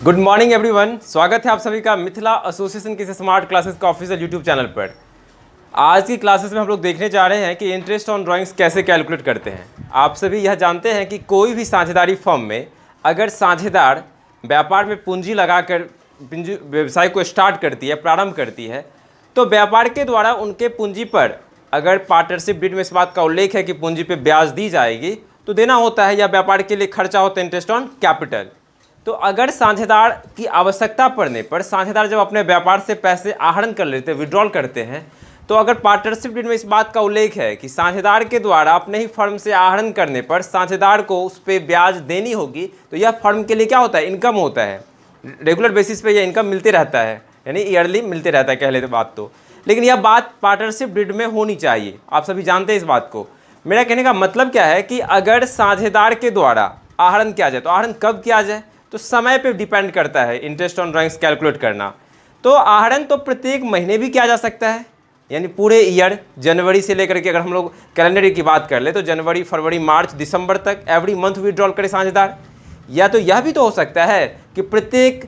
Good morning everyone, स्वागत है आप सभी का मिथिला एसोसिएशन के स्मार्ट क्लासेस का ऑफिशियल यूट्यूब चैनल पर। आज की क्लासेस में हम लोग देखने जा रहे हैं कि इंटरेस्ट ऑन ड्राइंग्स कैसे कैलकुलेट करते हैं। आप सभी यह जानते हैं कि कोई भी साझेदारी फर्म में अगर साझेदार व्यापार में पूंजी लगाकर व्यवसाय को स्टार्ट करती है, प्रारंभ करती है, तो व्यापार के द्वारा उनके पूंजी पर अगर पार्टनरशिप डीड में इस बात का उल्लेख है कि पूंजी पर ब्याज दी जाएगी तो देना होता है, या व्यापार के लिए खर्चा होता है इंटरेस्ट ऑन कैपिटल। तो अगर साझेदार की आवश्यकता पड़ने पर साझेदार जब अपने व्यापार से पैसे आहरण कर लेते हैं, विड्रॉल करते हैं, तो अगर पार्टनरशिप डीड में इस बात का उल्लेख है कि साझेदार के द्वारा अपने ही फर्म से आहरण करने पर साझेदार को उस पर ब्याज देनी होगी, तो यह फर्म के लिए क्या होता है, इनकम होता है। रेगुलर बेसिस पे यह इनकम मिलते रहता है, यानी ईयरली मिलते रहता है कह लेते बात तो। लेकिन यह बात पार्टनरशिप डीड में होनी चाहिए, आप सभी जानते हैं इस बात को। मेरा कहने का मतलब क्या है कि अगर साझेदार के द्वारा आहरण किया जाए तो आहरण कब किया जाए, तो समय पे डिपेंड करता है इंटरेस्ट ऑन ड्राइंग्स कैलकुलेट करना। तो आहरण तो प्रत्येक महीने भी किया जा सकता है, यानी पूरे ईयर जनवरी से लेकर के अगर हम लोग कैलेंडर की बात कर ले तो जनवरी, फरवरी, मार्च, दिसंबर तक एवरी मंथ विड्रॉल करे साझेदार। या तो यह भी तो हो सकता है कि प्रत्येक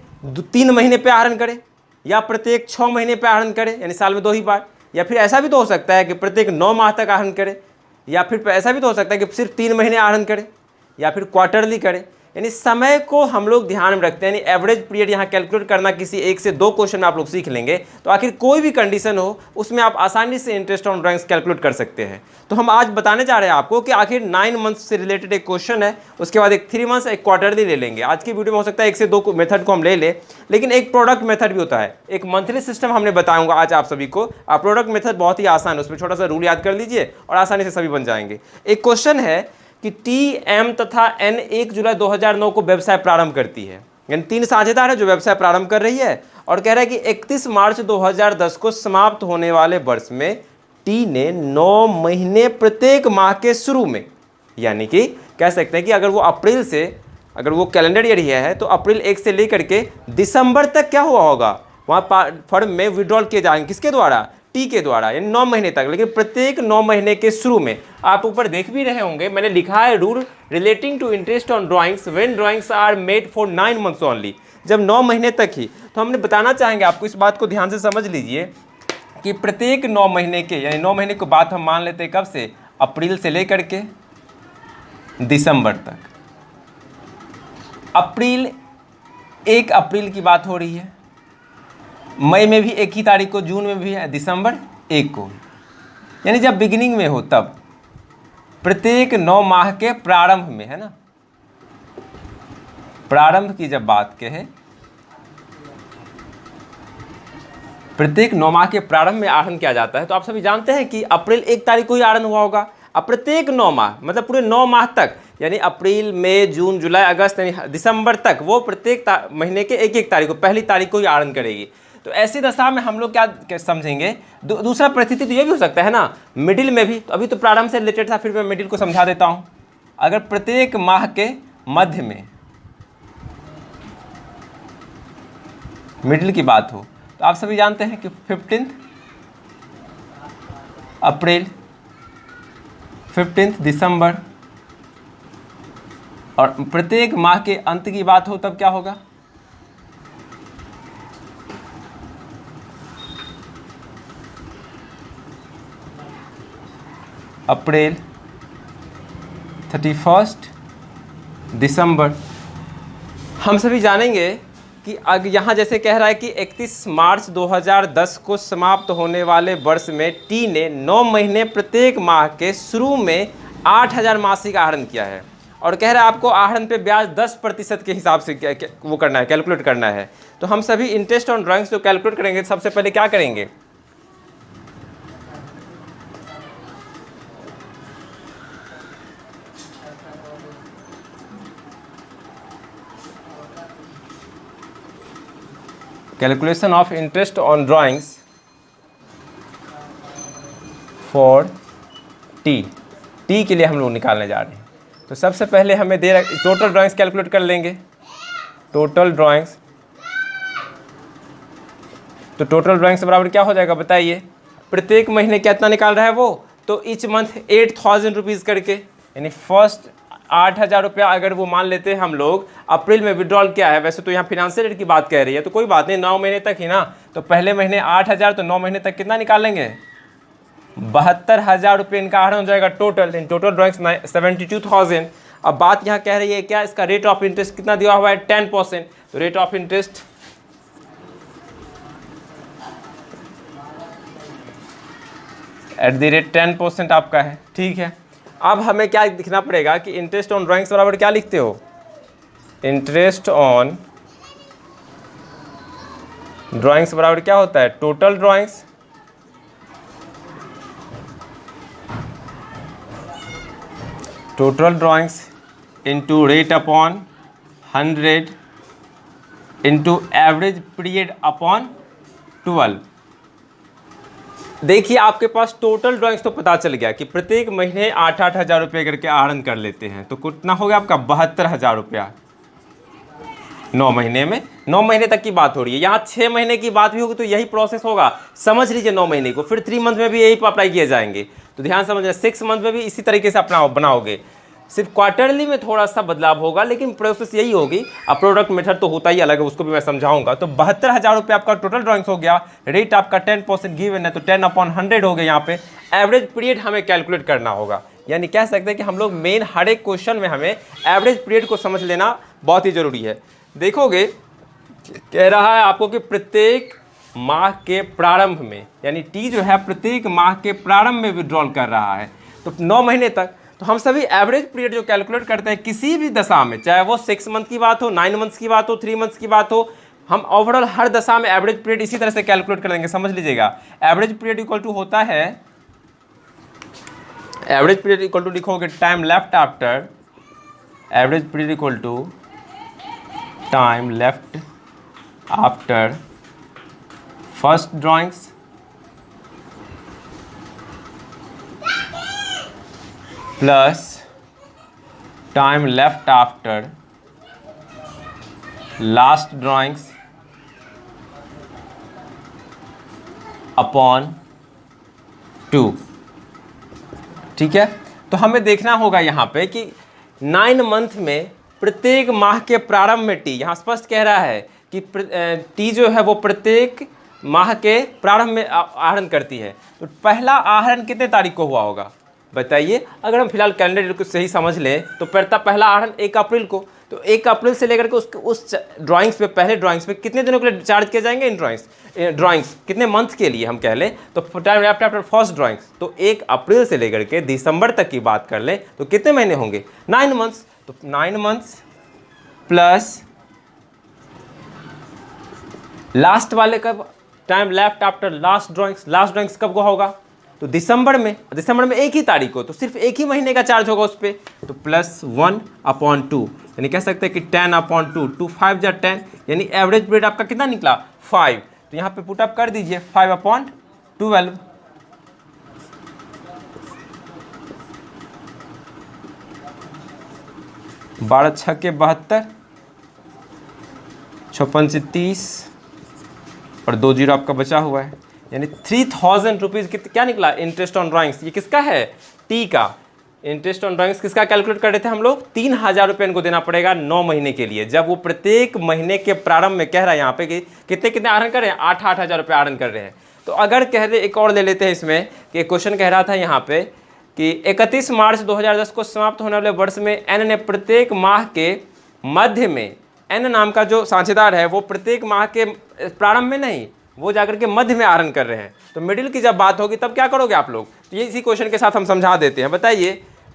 3 महीने पे आहरण करे, या प्रत्येक 6 महीने पे आहरण करे, यानी साल में 2 ही बार। या फिर ऐसा भी तो हो सकता है कि प्रत्येक 9 माह तक आहरण करे, या फिर ऐसा भी तो हो सकता है कि सिर्फ 3 महीने आहरण करे, या फिर क्वार्टरली करे। यानी समय को हम लोग ध्यान में रखते हैं, यानी एवरेज पीरियड यहाँ कैलकुलेट करना किसी 1 से 2 क्वेश्चन में आप लोग सीख लेंगे, तो आखिर कोई भी कंडीशन हो उसमें आप आसानी से इंटरेस्ट ऑन ड्राइंग्स कैलकुलेट कर सकते हैं। तो हम आज बताने जा रहे हैं आपको कि आखिर 9 मंथ्स से रिलेटेड एक क्वेश्चन है, उसके बाद एक 3 मंथ्स, एक क्वार्टरली ले लेंगे। आज की वीडियो में हो सकता है 1 से 2 मेथड को हम ले लें, लेकिन एक प्रोडक्ट मेथड भी होता है, एक मंथली सिस्टम हमने बताऊंगा आज आप सभी को। प्रोडक्ट मेथड बहुत ही आसान है, उसमें छोटा सा रूल याद कर लीजिए और आसानी से सभी बन जाएंगे। एक क्वेश्चन है कि टी, एम तथा एन 1 जुलाई 2009 को व्यवसाय प्रारंभ करती है, यानी 3 साझेदार है जो व्यवसाय प्रारंभ कर रही है, और कह रहा है कि 31 मार्च 2010 को समाप्त होने वाले वर्ष में टी ने 9 महीने प्रत्येक माह के शुरू में, यानी कि कह सकते हैं कि अगर वो अप्रैल से, अगर वो कैलेंडर ईयर ही है तो अप्रैल 1 से लेकर के दिसंबर तक क्या हुआ होगा, वहाँ फर्म में विड्रॉल किए जाएंगे, किसके द्वारा, टी के द्वारा, यानी 9 महीने तक। लेकिन प्रत्येक 9 महीने के शुरू में, आप ऊपर देख भी रहे होंगे मैंने लिखा है rule relating to interest on drawings when drawings are made for 9 months only, जब 9 महीने तक ही। तो हमने बताना चाहेंगे आपको, इस बात को ध्यान से समझ लीजिए कि प्रत्येक 9 महीने के, यानी 9 महीने को बात हम मान लेते हैं कब से, अप्रैल से लेकर के दिसंबर तक। अप्रैल 1 अप्रैल की बात हो रही है, मई में भी 1 ही तारीख को, जून में भी है, दिसंबर 1 को, यानी जब बिगिनिंग में हो तब, प्रत्येक 9 माह के प्रारंभ में, है ना, प्रारंभ की जब बात कहे, प्रत्येक 9 माह के प्रारंभ में आहरण किया जाता है। तो आप सभी जानते हैं कि अप्रैल 1 तारीख को ही आहरण हुआ होगा। अब प्रत्येक 9 माह मतलब पूरे 9 माह तक, यानी अप्रैल, मई, जून, जुलाई, अगस्त, यानी दिसंबर तक, वो प्रत्येक महीने के 1 तारीख को, पहली तारीख को ही आहरण करेगी। तो ऐसी दशा में हम लोग क्या समझेंगे, दूसरा परिस्थिति तो ये भी हो सकता है ना, मिडिल में भी। तो अभी तो प्रारंभ से रिलेटेड था, फिर मैं मिडिल को समझा देता हूँ। अगर प्रत्येक माह के मध्य में मिडिल की बात हो, तो आप सभी जानते हैं कि 15 अप्रैल, 15 दिसंबर, और प्रत्येक माह के अंत की बात हो तब क्या होगा, अप्रैल, 31 दिसंबर। हम सभी जानेंगे कि यहाँ जैसे कह रहा है कि 31 मार्च 2010 को समाप्त होने वाले वर्ष में टी ने 9 महीने प्रत्येक माह के शुरू में 8000 मासिक आहरण किया है, और कह रहा है आपको आहरण पे ब्याज 10% के हिसाब से वो करना है, कैलकुलेट करना है। तो हम सभी इंटरेस्ट ऑन ड्राइंग्स जो कैलकुलेट करेंगे, सबसे पहले क्या करेंगे, calculation of interest on drawings for T, T के लिए हम लोग निकालने जा रहे हैं। तो सबसे पहले हमें दे रहा, टोटल ड्राइंग्स कैलकुलेट कर लेंगे, टोटल ड्राइंग्स। तो टोटल ड्राइंग्स बराबर क्या हो जाएगा बताइए, प्रत्येक महीने कितना निकाल रहा है वो, तो ईच मंथ 8000 रुपीज़ करके, यानी फर्स्ट 8,000 रुपया अगर वो मान लेते हैं हम लोग अप्रैल में विड्रॉल किया है, वैसे तो यहाँ फिनेंशियल ईयर की बात कह रही है तो कोई बात नहीं, 9 महीने तक ही ना, तो पहले महीने 8,000 तो 9 महीने तक कितना निकाल लेंगे, 72,000 रुपये इनका आहरण हो जाएगा टोटल। In total drawings 72,000। अब बात यहाँ कह रही है क्या, इसका रेट ऑफ इंटरेस्ट कितना दिया हुआ है, 10%। तो रेट ऑफ इंटरेस्ट @10% आपका है, ठीक है। अब हमें क्या लिखना पड़ेगा कि इंटरेस्ट ऑन ड्राइंग्स बराबर क्या लिखते हो, इंटरेस्ट ऑन ड्राइंग्स बराबर क्या होता है, total drawings into rate upon 100 into average period upon 12। देखिए आपके पास टोटल ड्राइंग्स तो पता चल गया कि प्रत्येक महीने 8-8 हज़ार रुपये करके आहरण कर लेते हैं, तो कितना हो गया आपका 72,000 रुपया 9 महीने में। 9 महीने तक की बात हो रही है, यहाँ 6 महीने की बात भी होगी तो यही प्रोसेस होगा, समझ लीजिए 9 महीने को, फिर 3 मंथ में भी यही अप्लाई किए जाएंगे, तो ध्यान समझना 6 मंथ में भी इसी तरीके से अपना बनाओगे, सिर्फ क्वार्टरली में थोड़ा सा बदलाव होगा लेकिन प्रोसेस यही होगी। अब प्रोडक्ट मेथड तो होता ही अलग है, उसको भी मैं समझाऊंगा। तो 72,000 रुपये आपका टोटल ड्राइंग्स हो गया, रेट आपका 10% गिवन है तो 10/100 हो गया। यहाँ पे एवरेज पीरियड हमें कैलकुलेट करना होगा, यानी कह सकते हैं कि हम लोग मेन हर एक क्वेश्चन में हमें एवरेज पीरियड को समझ लेना बहुत ही ज़रूरी है। देखोगे कह रहा है आपको कि प्रत्येक माह के प्रारंभ में, यानी टी जो है प्रत्येक माह के प्रारंभ में विड्रॉल कर रहा है, तो 9 महीने तक। तो हम सभी एवरेज पीरियड जो कैलकुलेट करते हैं किसी भी दशा में, चाहे वो 6 मंथ की बात हो, 9 मंथ्स की बात हो, 3 मंथ्स की बात हो, हम ओवरऑल हर दशा में एवरेज पीरियड इसी तरह से कैलकुलेट कर देंगे। समझ लीजिएगा एवरेज पीरियड इक्वल टू होता है, एवरेज पीरियड इक्वल टू लिखोगे time left after, average period equal to time left after first drawings plus time left after last drawings upon 2। ठीक है, तो हमें देखना होगा यहाँ पे कि 9 मंथ में प्रत्येक माह के प्रारंभ में टी, यहाँ स्पष्ट कह रहा है कि टी जो है वो प्रत्येक माह के प्रारंभ में आहरण करती है। तो पहला आहरण कितने तारीख को हुआ होगा बताइए। अगर हम फिलहाल कैलेंडर को सही समझ लें तो पहला आहरण 1 अप्रैल को, तो 1 अप्रैल से लेकर के उस ड्राइंग्स पे, पहले ड्राइंग्स पे कितने दिनों के लिए चार्ज किए जाएंगे इन ड्राइंग्स कितने मंथ के लिए हम कह लें, तो time left after first drawings, तो 1 अप्रैल से लेकर के दिसंबर तक की बात कर लें तो कितने महीने होंगे, 9 मंथ्स। तो 9 मंथ्स प्लस लास्ट वाले कब, time left after last drawings कब को होगा, तो दिसंबर में 1 ही तारीख को, तो सिर्फ 1 ही महीने का चार्ज होगा उस पर, तो +1/2, यानी कह सकते हैं कि 10/2, 2 5 जा 10, यानी एवरेज पीरियड आपका कितना निकला 5। तो यहाँ पे पुटअप कर दीजिए 5/12, 12 छक्के 72, 56 30 और 2 जीरो आपका बचा हुआ है, यानी 3,000 रुपीज़ क्या निकला इंटरेस्ट ऑन ड्राइंग्स। ये किसका है, टी का। इंटरेस्ट ऑन ड्राइंग्स किसका कैलकुलेट कर रहे थे हम लोग, 3,000 रुपये इनको देना पड़ेगा 9 महीने के लिए, जब वो प्रत्येक महीने के प्रारंभ में कह रहा है यहाँ पे कि कितने आहरण कर रहे हैं, 8-8 हज़ार रुपये आहरण कर रहे हैं। तो अगर कह रहे, एक और ले लेते हैं इसमें कि क्वेश्चन कह रहा था यहाँ पे कि 31 मार्च 2010 को समाप्त होने वाले वर्ष में एन ने प्रत्येक माह के मध्य में, एन नाम का जो साझेदार है वो प्रत्येक माह के प्रारंभ में नहीं, वो जाकर के मध्य में आहरण कर रहे हैं। तो मिडिल की जब बात होगी तब क्या करोगे आप लोग, तो ये इसी क्वेश्चन के साथ हम समझा देते हैं। बताइए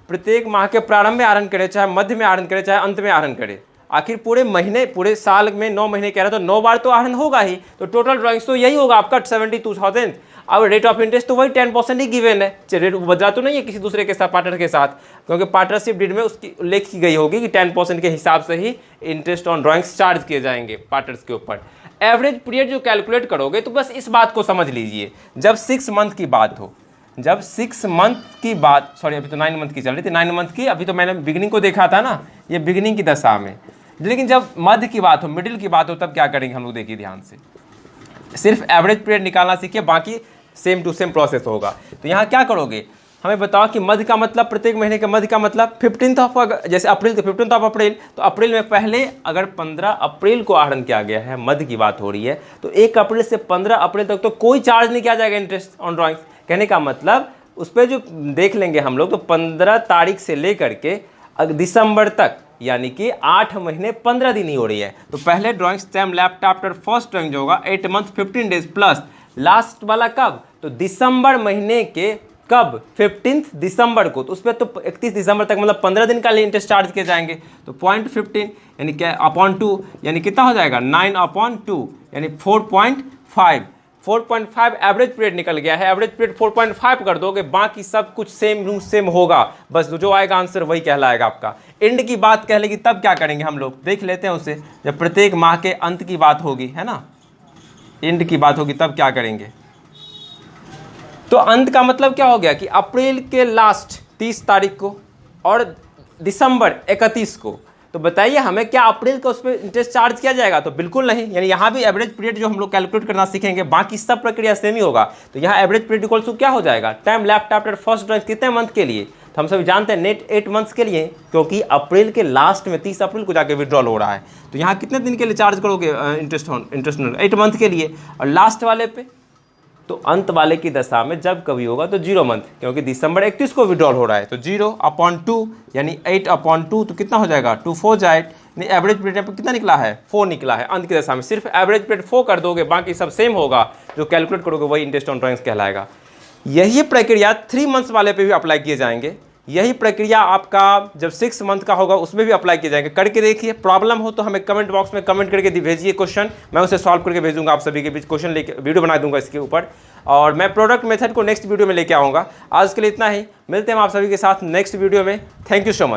प्रत्येक माह के प्रारंभ में आहरण करे, चाहे मध्य में आहरण करे, चाहे अंत में आहरण करे, आखिर पूरे महीने, पूरे साल में 9 महीने कह रहा तो 9 बार तो आहरण होगा ही, तो टोटल ड्राइंग्स तो यही होगा आपका 72,000। अब रेट ऑफ इंटरेस्ट तो वही 10% ही गिवन है, रेट बदला तो नहीं है किसी दूसरे के साथ, पार्टनर के साथ, क्योंकि पार्टनरशिप डीड में उसकी उल्लेख की गई होगी कि 10% के हिसाब से ही इंटरेस्ट ऑन ड्राइंग्स चार्ज किए जाएंगे पार्टनर्स के ऊपर। एवरेज पीरियड जो कैलकुलेट करोगे तो बस इस बात को समझ लीजिए, जब 6 मंथ की बात हो, जब 6 मंथ की बात, सॉरी अभी तो 9 मंथ की चल रही थी, 9 मंथ की, अभी तो मैंने बिगिनिंग को देखा था ना, ये बिगिनिंग की दशा में, लेकिन जब मध्य की बात हो, मिडिल की बात हो, तब क्या करेंगे हम लोग, देखिए ध्यान से, सिर्फ एवरेज पीरियड निकालना सीखिए, बाकी सेम टू सेम प्रोसेस होगा। तो यहाँ क्या करोगे, हमें बताओ कि मध्य का मतलब, प्रत्येक महीने के मध्य का मतलब 15th ऑफ, जैसे अप्रैल तो 15th ऑफ अप्रैल, तो अप्रैल में पहले अगर 15 अप्रैल को आहरण किया गया है, मध्य की बात हो रही है, तो 1 अप्रैल से 15 अप्रैल तक तो कोई चार्ज नहीं किया जाएगा इंटरेस्ट ऑन ड्राइंग्स। कहने का मतलब उस पर जो देख लेंगे हम लोग, तो 15 तारीख से लेकर के दिसंबर तक, यानी कि 8 महीने 15 दिन ही हो रही है। तो पहले ड्राइंग स्टैम्प लैप्ट आफ्टर फर्स्ट ड्राइंग जो होगा 8 मंथ 15 डेज प्लस लास्ट वाला कब, तो दिसंबर महीने के कब, 15 दिसंबर को, तो उस पर तो 31 दिसंबर तक मतलब 15 दिन का लिए इंटरेस्ट चार्ज किए जाएंगे। तो 0.15 यानी क्या अपॉन 2, यानी कितना हो जाएगा 9/2 यानी 4.5 एवरेज पीरियड निकल गया है। एवरेज पीरियड 4.5 कर दोगे, बाकी सब कुछ सेम होगा, बस जो आएगा आंसर वही कहलाएगा आपका। एंड की बात कह लेगी तब क्या करेंगे हम लोग, देख लेते हैं उसे। जब प्रत्येक माह के अंत की बात होगी, है ना, एंड की बात होगी, तब क्या करेंगे। तो अंत का मतलब क्या हो गया कि अप्रैल के लास्ट 30 तारीख को और दिसंबर 31 को। तो बताइए हमें क्या अप्रैल को उस पर इंटरेस्ट चार्ज किया जाएगा, तो बिल्कुल नहीं। यानी यहाँ भी एवरेज पीरियड जो हम लोग कैलकुलेट करना सीखेंगे, बाकी सब प्रक्रिया सेम ही होगा। तो यहाँ एवरेज पीरियड इक्वल टू क्या हो जाएगा, time left after first drawing कितने मंथ के लिए, तो हम सभी जानते हैं नेट 8 मंथ्स के लिए, क्योंकि अप्रैल के लास्ट में 30 अप्रैल को जाके विड्रॉल हो रहा है। तो यहाँ कितने दिन के लिए चार्ज करोगे इंटरेस्ट 8 मंथ के लिए, और लास्ट वाले पे, तो अंत वाले की दशा में जब कभी होगा तो 0 मंथ, क्योंकि दिसंबर 31 को विड्रॉल हो रहा है। तो 0/2 यानी 8/2, तो कितना हो जाएगा 2 4 जाए, यानी एवरेज पीरियड पर कितना निकला है 4 निकला है अंत की दशा में। सिर्फ एवरेज पीरियड 4 कर दोगे, बाकी सब सेम होगा, जो कैलकुलेट करोगे वही इंटरेस्ट ऑन ड्राइंग्स कहलाएगा। यही प्रक्रिया 3 मंथ्स वाले पे भी अप्लाई किए जाएंगे। यही प्रक्रिया आपका जब 6 मंथ का होगा उसमें भी अप्लाई किए जाएंगे। करके देखिए, प्रॉब्लम हो तो हमें कमेंट बॉक्स में कमेंट करके भेजिए क्वेश्चन, मैं उसे सॉल्व करके भेजूंगा आप सभी के बीच, क्वेश्चन लेके वीडियो बना दूंगा इसके ऊपर, और मैं प्रोडक्ट मेथड को नेक्स्ट वीडियो में लेके आऊँगा। आज के लिए इतना ही, मिलते हैं हम आप सभी के साथ नेक्स्ट वीडियो में। Thank you so much.